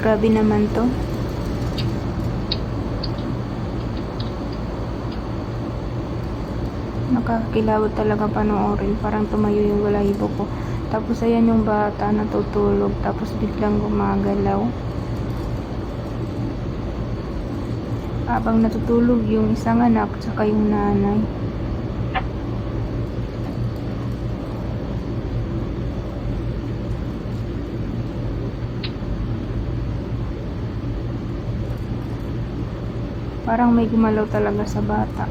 Grabe naman to. Nakakakilabot talaga panoorin. Parang tumayo yung balahibo ko. Tapos ayan yung bata natutulog. Tapos biglang gumagalaw. Habang natutulog yung isang anak tsaka yung nanay. Parang may gumalaw talaga sa bata.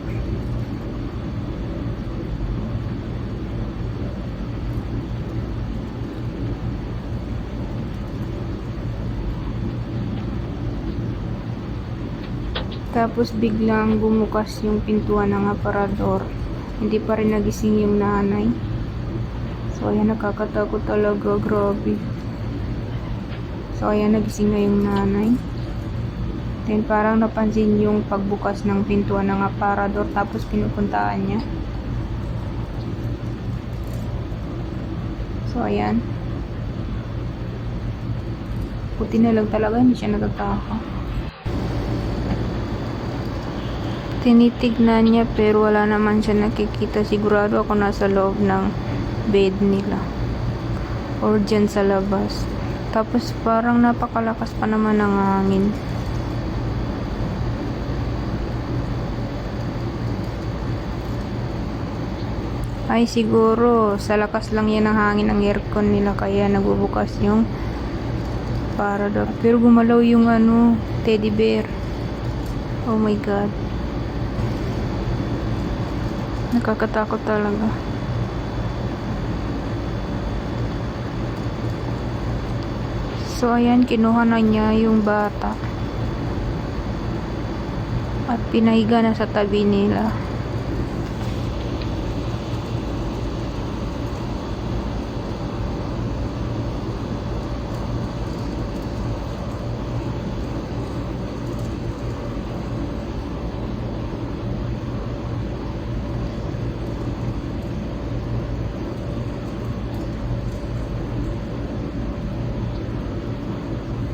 Tapos biglang bumukas yung pintuan ng aparador. Hindi pa rin nagising yung nanay. So ayan, nakakatakot talaga. Grabe. So ayan, nagising na yung nanay. Then parang napansin yung pagbukas ng pintuan ng aparador. Tapos pinupuntaan niya. So ayan. Puti na lang talaga, hindi siya nagtataka. Tinitignan niya pero wala naman siya nakikita. Sigurado ako nasa loob ng bed nila or dyan sa labas. Tapos parang napakalakas pa naman ng hangin. Ay siguro sa lakas lang yan ng hangin ng aircon nila kaya nagbubukas yung parador. Pero gumalaw yung teddy bear. Oh my god. Nakakatakot talaga. So ayan, kinuha na niya yung bata at pinahiga na sa tabi nila.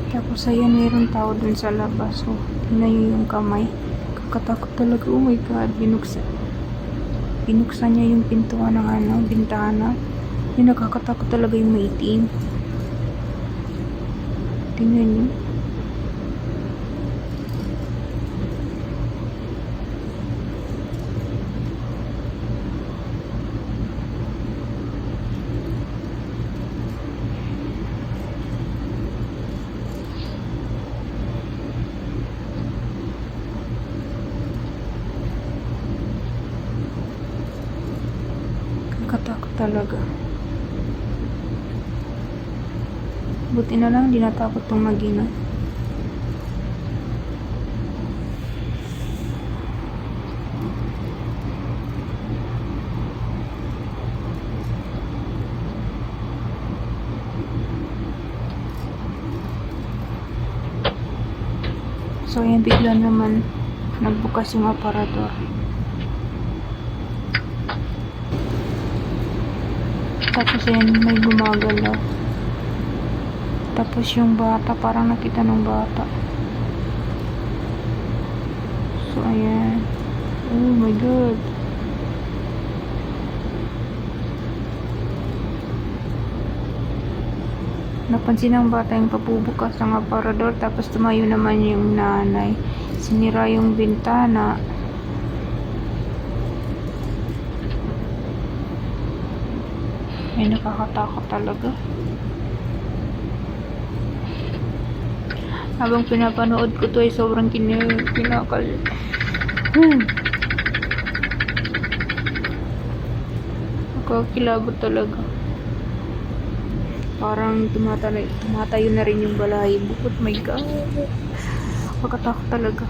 Tapos ayan, mayroong tao dun sa labas. So, tingnan nyo yung kamay. Kakatakot talaga. Oh my god, binuksan niya yung pintuan ng bintana. Yung nakakatakot talaga yung maitim. Tingnan nyo. Katakot talaga. Buti na lang di natakot tong mag-ina. So ayan, bigla naman nagbukas yung aparador. Tapos ayan, may gumagalaw. Tapos yung bata, parang nakita ng bata. So ayan. Oh my god. Napansin ng bata yung papubukas ng aparador. Tapos tumayo naman yung nanay. Sinira yung bintana. Ay, nakakatakot talaga. Habang pinapanood ko to ay sobrang kinakal. Nakakilabot talaga. Parang tumatayo na rin yung balahibo. Oh my god. Nakakatakot talaga.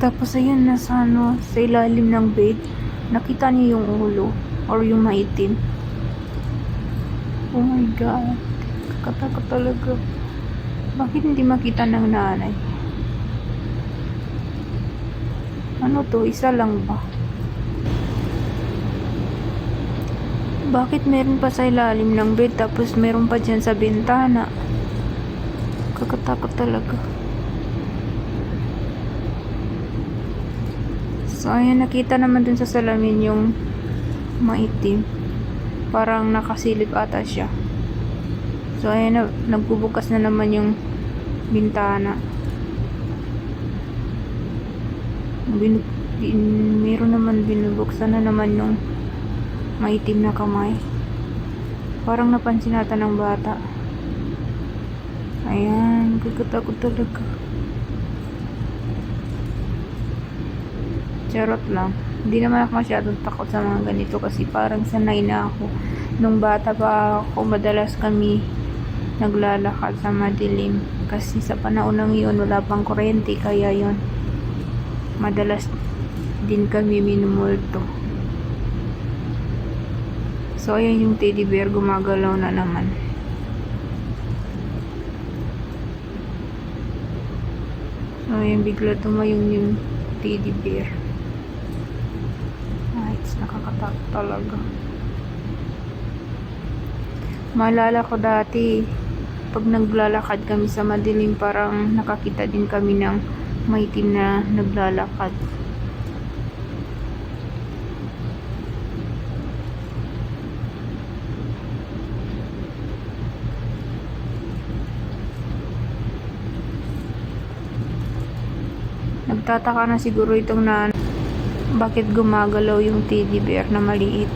Tapos ayun, nasa ano, sa ilalim ng bed, nakita niyo yung ulo or yung maitim. Oh my god, kakatakot talaga. Bakit hindi makita ng nanay? Ano to, isa lang ba? Bakit meron pa sa ilalim ng bed tapos meron pa dyan sa bintana? Kakatakot talaga. So ayan, nakita naman dun sa salamin yung maitim. Parang nakasilip ata siya. So ayan, nagbubukas na naman yung bintana. Meron naman binubuksan na naman yung maitim na kamay. Parang napansin nata ng bata. Ayan, kakatakot talaga. Charot lang. Hindi naman ako masyadong takot sa mga ganito kasi parang sanay na ako. Nung bata pa ako, madalas kami naglalakad sa madilim. Kasi sa panahon ng yun, wala pang kuryente. Kaya yun, madalas din kami minumulto. So, ayan yung teddy bear, gumagalaw na naman. So, ayan, bigla tumayong yung teddy bear. Nakakatakot talaga. Maalala ko dati, pag naglalakad kami sa madilim, parang nakakita din kami ng maitim na naglalakad. Nagtataka na siguro itong bakit gumagalaw yung teddy bear na maliit.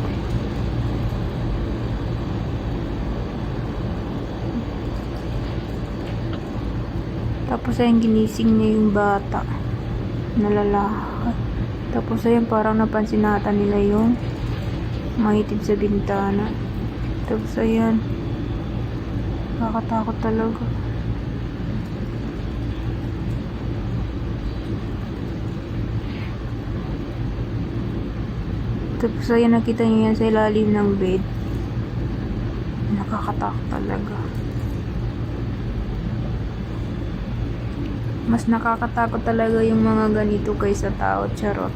Tapos ayun, ginising niya yung bata na lalaki. Tapos ayun, parang napansin nata nila yung maitim sa bintana. Tapos ayun, nakakatakot talaga. Tapos ayun, nakita niyo yan sa ilalim ng bed. Nakakatakot talaga. Mas nakakatakot talaga yung mga ganito kaysa tao. Charot.